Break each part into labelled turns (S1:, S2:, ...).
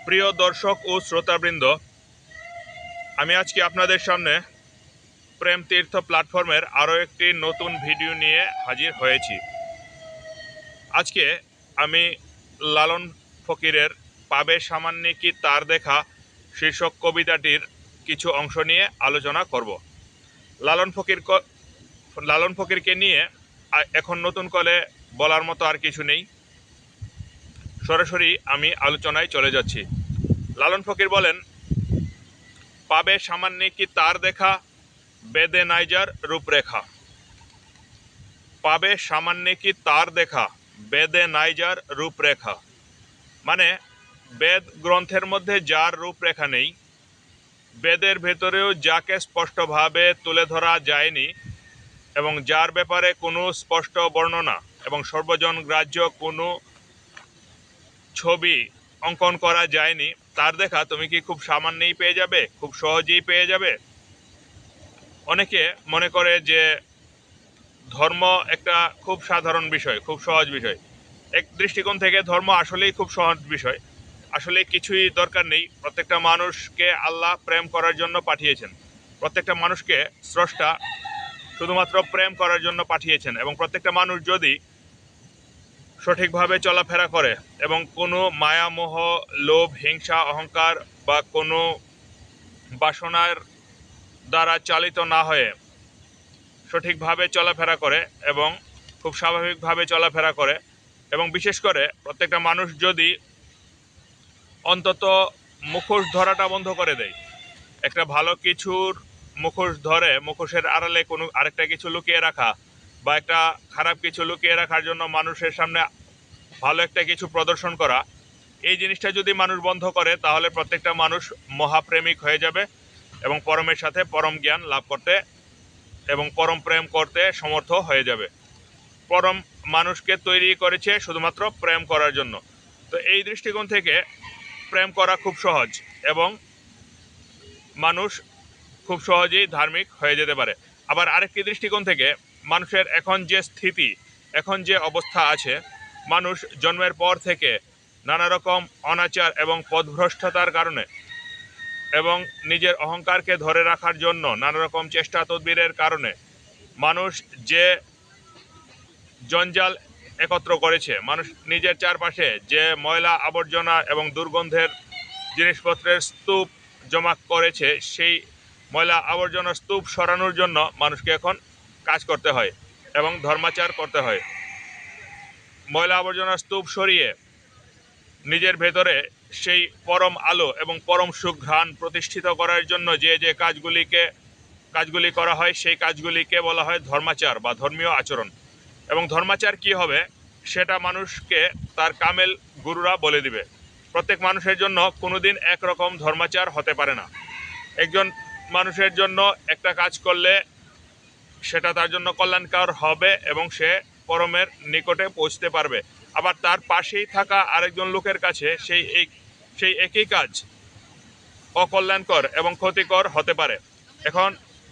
S1: প্রিয় দর্শক ও শ্রোতাবৃন্দ, আমি আজকে আপনাদের সামনে প্রেম তীর্থ প্ল্যাটফর্মের আরও একটি নতুন ভিডিও নিয়ে হাজির হয়েছি। আজকে আমি লালন ফকিরের পাবে সামান্য কি তার দেখা শীর্ষক কবিতাটির কিছু অংশ নিয়ে আলোচনা করব। লালন ফকিরকে নিয়ে এখন নতুন করে বলার মতো আর কিছু নেই, সরাসরি আমি আলোচনায় চলে যাচ্ছি। লালন ফকির বলেন, পাবে সামান্য কি তার দেখা বেদে নাইজার রূপরেখা। পাবে সামান্য কি তার দেখা বেদে নাইজার রূপরেখা, মানে বেদ গ্রন্থের মধ্যে যার রূপরেখা নেই, বেদের ভেতরেও যাকে স্পষ্টভাবে তুলে ধরা যায়নি এবং যার ব্যাপারে কোনো স্পষ্ট বর্ণনা এবং সর্বজন গ্রাহ্য কোনো ছবি অঙ্কন করা যায়নি, তার দেখা তুমি কি খুব সামান্যই পেয়ে যাবে, খুব সহজেই পেয়ে যাবে? অনেকে মনে করে যে ধর্ম একটা খুব সাধারণ বিষয়, খুব সহজ বিষয়। এক দৃষ্টিকোণ থেকে ধর্ম আসলেই খুব সহজ বিষয়, আসলে কিছুই দরকার নেই। প্রত্যেকটা মানুষকে আল্লাহ প্রেম করার জন্য পাঠিয়েছেন, প্রত্যেকটা মানুষকে স্রষ্টা শুধুমাত্র প্রেম করার জন্য পাঠিয়েছেন, এবং প্রত্যেকটা মানুষ যদি সঠিকভাবে চলাফেরা করে এবং কোনো মায়ামোহ, লোভ, হিংসা, অহংকার বা কোনো বাসনার দ্বারা চালিত না হয়ে সঠিকভাবে চলাফেরা করে এবং খুব স্বাভাবিকভাবে চলাফেরা করে, এবং বিশেষ করে প্রত্যেকটা মানুষ যদি অন্তত মুখোশ ধরাটা বন্ধ করে দেয়, একটা ভালো কিছুর মুখোশ ধরে মুখোশের আড়ালে কোনো আরেকটা কিছু লুকিয়ে রাখা বা একটা খারাপ কিছু লুকিয়ে রাখার জন্য মানুষের সামনে ভালো একটা কিছু প্রদর্শন করা, এই জিনিসটা যদি মানুষ বন্ধ করে তাহলে প্রত্যেকটা মানুষ মহাপ্রেমিক হয়ে যাবে এবং পরমের সাথে পরম জ্ঞান লাভ করতে এবং পরম প্রেম করতে সমর্থ হয়ে যাবে। পরম মানুষকে তৈরি করেছে শুধুমাত্র প্রেম করার জন্য। তো এই দৃষ্টিকোণ থেকে প্রেম করা খুব সহজ এবং মানুষ খুব সহজেই ধার্মিক হয়ে যেতে পারে। আবার আরেকটি দৃষ্টিকোণ থেকে মানুষের এখন যে স্থিতি, এখন যে অবস্থা আছে, মানুষ জন্মের পর থেকে নানা রকম অনাচার এবং পথভ্রষ্টতার কারণে এবং নিজের অহংকারকে ধরে রাখার জন্য নানা রকম চেষ্টা তদবিরের কারণে মানুষ যে জঞ্জাল একত্র করেছে, মানুষ নিজের চারপাশে যে ময়লা আবর্জনা এবং দুর্গন্ধের জিনিসপত্রের স্তূপ জমা করেছে, সেই ময়লা আবর্জনার স্তূপ সরানোর জন্য মানুষকে এখন কাজ করতে হয় এবং ধর্মাচার করতে হয়। ময়লা আবর্জনার স্তূপ সরিয়ে নিজের ভেতরে সেই পরম আলো এবং পরম সুঘ্রাণ প্রতিষ্ঠিত করার জন্য যে যে কাজগুলি করা হয়, সেই কাজগুলিকে বলা হয় ধর্মাচার বা ধর্মীয় আচরণ। এবং ধর্মাচার কি হবে সেটা মানুষকে তার কামেল গুরুরা বলে দিবে। প্রত্যেক মানুষের জন্য কোনোদিন একরকম ধর্মাচার হতে পারে না। একজন মানুষের জন্য একটা কাজ করলে সেটা তার জন্য কল্যাণকর হবে এবং সে পরমের নিকটে পৌঁছতে পারবে। আবার তার পাশেই থাকা আরেকজন লোকের কাছে সেই একই কাজ অকল্যাণকর এবং ক্ষতিকর হতে পারে। এখন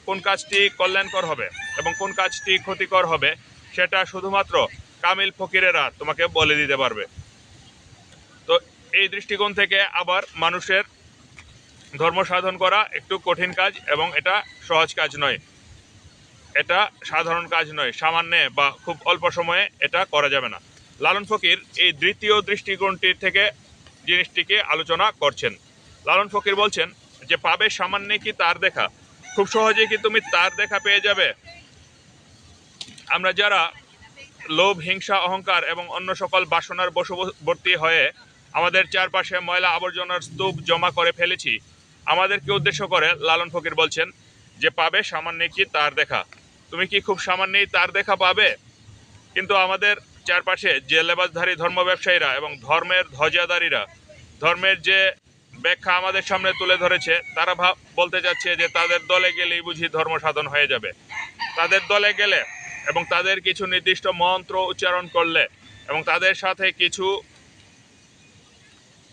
S1: কোন কাজটি কল্যাণকর হবে এবং কোন কাজটি ক্ষতিকর হবে সেটা শুধুমাত্র কামিল ফকিরেরা তোমাকে বলে দিতে পারবে। তো এই দৃষ্টিকোণ থেকে আবার মানুষের ধর্ম সাধন করা একটু কঠিন কাজ এবং এটা সহজ কাজ নয়, এটা সাধারণ কাজ নয়, সামান্য বা খুব অল্প সময়ে এটা করা যাবে না। লালন ফকির এই দ্বিতীয় দৃষ্টিকোণটির থেকে জিনিসটিকে আলোচনা করছেন। লালন ফকির বলছেন যে পাবে সামান্য কি তার দেখা, খুব সহজেই কি তুমি তার দেখা পেয়ে যাবে? আমরা যারা লোভ, হিংসা, অহংকার এবং অন্য সকল বাসনার বশবর্তী হয়ে আমাদের চারপাশে ময়লা আবর্জনার স্তূপ জমা করে ফেলেছি, আমাদেরকে উদ্দেশ্য করে লালন ফকির বলছেন যে পাবে সামান্য কি তার দেখা, তুমি কি খুব সামান্যই তার দেখা পাবে? কিন্তু আমাদের চারপাশে যে লেবাসধারী ধর্ম ব্যবসায়ীরা এবং ধর্মের ধ্বজাধারীরা ধর্মের যে ব্যাখ্যা আমাদের সামনে তুলে ধরেছে, তারা বলতে যাচ্ছে যে তাদের দলে গেলেই বুঝি ধর্ম সাধন হয়ে যাবে। তাদের দলে গেলে এবং তাদের কিছু নির্দিষ্ট মন্ত্র উচ্চারণ করলে এবং তাদের সাথে কিছু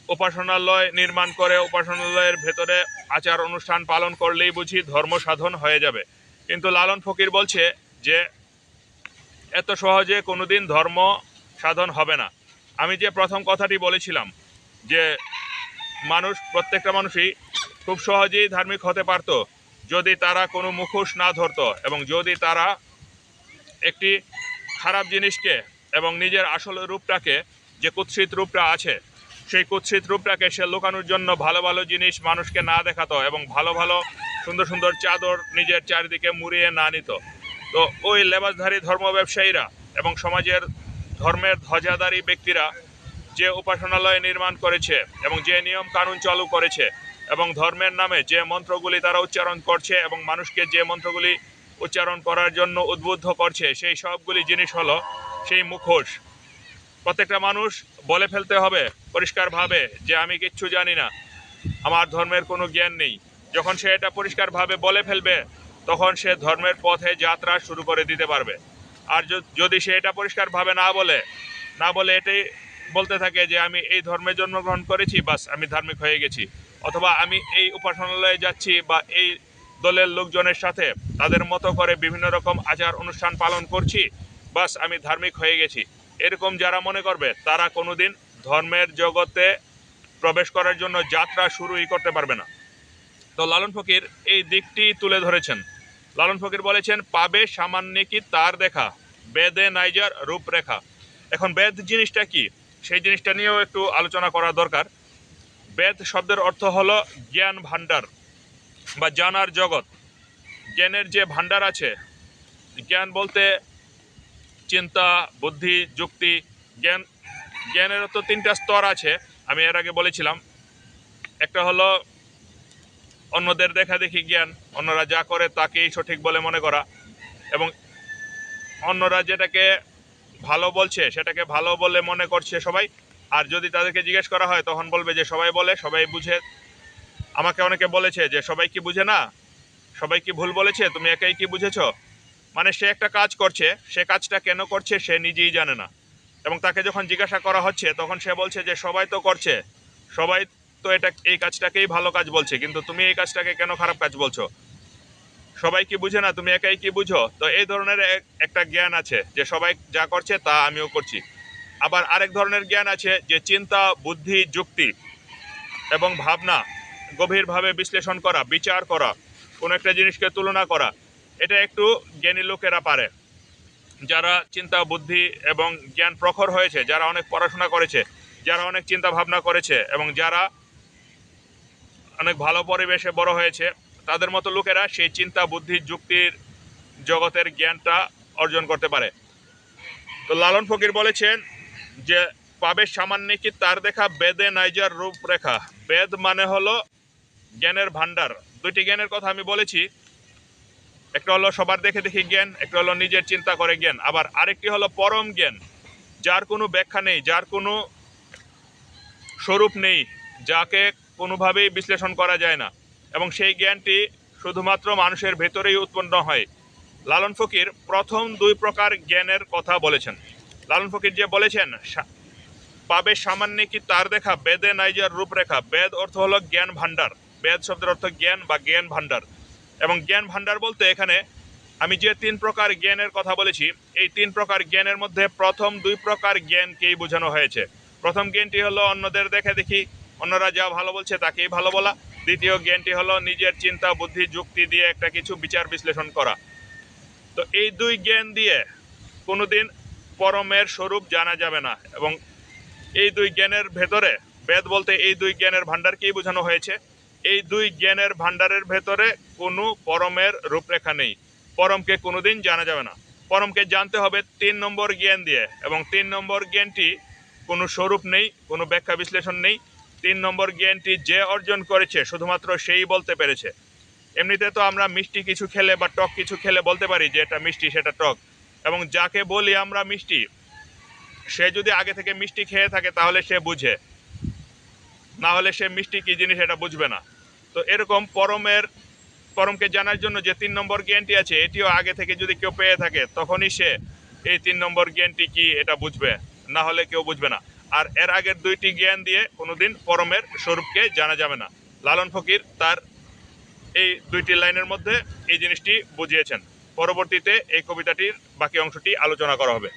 S1: উপাসনালয় নির্মাণ করে উপাসনালয়ের ভেতরে আচার অনুষ্ঠান পালন করলেই বুঝি ধর্ম সাধন হয়ে যাবে। কিন্তু লালন ফকির বলছে যে এত সহজে কোনোদিন ধর্ম সাধন হবে না। আমি যে প্রথম কথাটি বলেছিলাম যে প্রত্যেকটা মানুষই খুব সহজেই ধার্মিক হতে পারত যদি তারা কোনো মুখোশ না ধরতো এবং যদি তারা একটি খারাপ জিনিসকে এবং নিজের আসল রূপটাকে, যে কুৎসিত রূপটা আছে, সেই কুৎসিত রূপটাকে সে লুকানোর জন্য ভালো ভালো জিনিস মানুষকে না দেখাতো এবং ভালো ভালো সুন্দর সুন্দর চাদর নিজের চারিদিকে মুড়িয়ে না নিত। তো ওই লেবাসধারী ধর্ম ব্যবসায়ীরা এবং সমাজের ধর্মের ধ্বজাধারী ব্যক্তিরা যে উপাসনালয় নির্মাণ করেছে এবং যে নিয়ম কানুন চালু করেছে এবং ধর্মের নামে যে মন্ত্রগুলি তারা উচ্চারণ করছে এবং মানুষকে যে মন্ত্রগুলি উচ্চারণ করার জন্য উদ্বুদ্ধ করছে, সেই সবগুলি জিনিস হলো সেই মুখোশ। প্রত্যেকটা মানুষ বলে ফেলতে হবে পরিষ্কারভাবে যে আমি কিচ্ছু জানি না, আমার ধর্মের কোনো জ্ঞান নেই। যখন সে এটা পরিষ্কারভাবে বলে ফেলবে তখন সে ধর্মের পথে যাত্রা শুরু করে দিতে পারবে। আর যদি সে এটা পরিষ্কারভাবে না বলে এটাই বলতে থাকে যে আমি এই ধর্মে জন্মগ্রহণ করেছি, বাস আমি ধার্মিক হয়ে গেছি, অথবা আমি এই উপাসনালয়ে যাচ্ছি বা এই দলের লোকজনের সাথে তাদের মতো করে বিভিন্ন রকম আচার অনুষ্ঠান পালন করছি, বাস আমি ধার্মিক হয়ে গেছি, এরকম যারা মনে করবে তারা কোনোদিন ধর্মের জগতে প্রবেশ করার জন্য যাত্রা শুরুই করতে পারবে না। তো লালন ফকির এই দিকটি তুলে ধরেছেন। লালন ফকির বলেছেন, পাবে সামান্য কি তার দেখা, বেদে নাইজার রূপরেখা। এখন বেদ জিনিসটা কি, সেই জিনিসটা নিয়েও একটু আলোচনা করা দরকার। বেদ শব্দের অর্থ হলো জ্ঞান ভাণ্ডার বা জানার জগৎ। জ্ঞানের যে ভাণ্ডার আছে, জ্ঞান বলতে চিন্তা, বুদ্ধি, যুক্তি। জ্ঞানের তো তিনটা স্তর আছে, আমি এর আগে বলেছিলাম। একটা হলো অন্যদের দেখা দেখি জ্ঞান, অন্যরা যা করে তাকেই সঠিক বলে মনে করা, এবং অন্যরা যেটাকে ভালো বলছে সেটাকে ভালো বলে মনে করছে সবাই। আর যদি তাদেরকে জিজ্ঞেস করা হয় তখন বলবে যে সবাই বলে, সবাই বুঝে। আমাকে অনেকে বলেছে যে সবাই কি বুঝে না, সবাই কি ভুল বলেছে, তুমি একাই কি বুঝেছ। মানে সে একটা কাজ করছে, সে কাজটা কেন করছে সে নিজেই জানে না, এবং তাকে যখন জিজ্ঞাসা করা হচ্ছে তখন সে বলছে যে সবাই তো করছে, সবাই তো এই কাজটাকেই ভালো কাজ বলছে, কিন্তু তুমি এই কাজটাকে কেন খারাপ কাজ বলছো। সবাই কি বুঝে না, তুমি একাই কি বুঝো। তো এই ধরনের একটা জ্ঞান আছে যে সবাই যা করছে তা আমিও করছি। আবার আরেক ধরনের জ্ঞান আছে যে চিন্তা, বুদ্ধি, যুক্তি এবং ভাবনা, গভীরভাবে বিশ্লেষণ করা, বিচার করা, কোনো একটা জিনিসকে তুলনা করা। এটা একটু জ্ঞানী লোকেরা পারে, যারা চিন্তা, বুদ্ধি এবং জ্ঞান প্রখর হয়েছে, যারা অনেক পড়াশোনা করেছে, যারা অনেক চিন্তা ভাবনা করেছে এবং যারা অনেক ভালো পরিবেশে বড় হয়েছে, তাদের মতো লোকেরা সেই চিন্তা, বুদ্ধি, যুক্তির জগতের জ্ঞানটা অর্জন করতে পারে। তো লালন ফকির বলেছেন যে পাবে সামান্য কি তার দেখা, বেদে নাইজার রূপরেখা। বেদ মানে হলো জ্ঞানের ভাণ্ডার। দুইটি জ্ঞানের কথা আমি বলেছি, একটা হলো সবার দেখে দেখি জ্ঞান, একটা হলো নিজের চিন্তা করে জ্ঞান, আবার আরেকটি হলো পরম জ্ঞান, যার কোনো ব্যাখ্যা নেই, যার কোনো স্বরূপ নেই, যাকে কোনোভাবেই বিশ্লেষণ করা যায় না, এবং সেই জ্ঞানটি শুধুমাত্র মানুষের ভেতরেই উৎপন্ন হয়। লালন ফকির প্রথম দুই প্রকার জ্ঞানের কথা বলেছেন। লালন ফকির যে বলেছেন পাবে সামান্য কি তার দেখা, বেদে নাইজার রূপরেখা। বেদ অর্থ হলো জ্ঞান ভাণ্ডার, বেদ শব্দের অর্থ জ্ঞান বা জ্ঞান ভাণ্ডার। এবং জ্ঞান ভাণ্ডার বলতে এখানে আমি যে তিন প্রকার জ্ঞানের কথা বলেছি, এই তিন প্রকার জ্ঞানের মধ্যে প্রথম দুই প্রকার জ্ঞানকেই বোঝানো হয়েছে। প্রথম জ্ঞানটি হলো অন্যদের দেখে দেখি, অন্যরা যা ভালো বলছে তাকেই ভালো বলা। দ্বিতীয় জ্ঞানটি হলো নিজের চিন্তা, বুদ্ধি, যুক্তি দিয়ে একটা কিছু বিচার বিশ্লেষণ করা। তো এই দুই জ্ঞান দিয়ে কোনোদিন পরমের স্বরূপ জানা যাবে না, এবং এই দুই জ্ঞানের ভেতরে, বেদ বলতে এই দুই জ্ঞানের ভাণ্ডারকেই বোঝানো হয়েছে। এই দুই জ্ঞানের ভাণ্ডারের ভেতরে কোনো পরমের রূপরেখা নেই, পরমকে কোনোদিন জানা যাবে না। পরমকে জানতে হবে 3 নম্বর জ্ঞান দিয়ে, এবং 3 নম্বর জ্ঞানটি কোনো স্বরূপ নেই, কোনো ব্যাখ্যা বিশ্লেষণ নেই। 3 নম্বর জ্ঞানটি যে অর্জন করেছে শুধুমাত্র সেই বলতে পেরেছে। এমনিতে তো আমরা মিষ্টি কিছু খেলে বা টক কিছু খেলে বলতে পারি যে এটা মিষ্টি, সেটা টক, এবং যাকে বলি আমরা মিষ্টি, সে যদি আগে থেকে মিষ্টি খেয়ে থাকে তাহলে সে বুঝে, না হলে সে মিষ্টি কি জিনিস এটা বুঝবে না। তো এরকম পরমকে জানার জন্য যে 3 নম্বর জ্ঞানটি আছে, এটিও আগে থেকে যদি কেউ পেয়ে থাকে তখনই সে এই 3 নম্বর জ্ঞানটি কি এটা বুঝবে, না হলে কেউ বুঝবে না। আর এর আগের দুইটি জ্ঞান দিয়ে কোনোদিন পরমের স্বরূপকে জানা যাবে না। লালন ফকির তার এই দুইটি লাইনের মধ্যে এই জিনিসটি বুঝিয়েছেন। পরবর্তীতে এই কবিতাটির বাকি অংশটি আলোচনা করা হবে।